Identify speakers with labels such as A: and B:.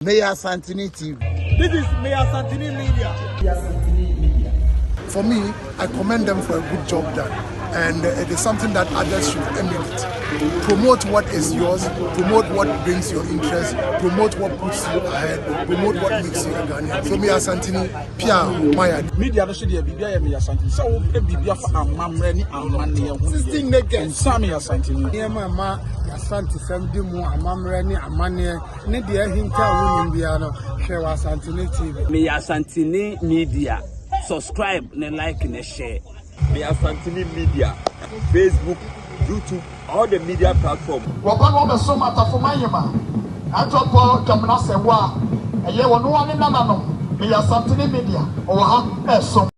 A: Mayor Asante TV.
B: This is Mayor Asante Media.
A: For me, I commend them for a good job done. And it is something that others should emulate. Promote what is yours, promote what brings your interest, promote what puts you ahead, promote what makes you a Ghanaian. So, Mayor Asante, Pia, Maya.
B: Media should be a Mayor Asante. So, Bibia for a mamreni and money. 16 naked. Sammy Asante.
C: Mama Asante, Samdi Mo, a mamreni, a money, Nidia Hinta, Winning Biano, Shewa Asante TV.
D: Mayor Asante Media. Subscribe, like, and share.
E: Mayor Asante Media, Facebook, YouTube, all the media platforms.
F: Wabano be so matter for my yema. Antopo Jamna Sewa. Eye wonu ani nanano. Mayor Asante Media. Oha so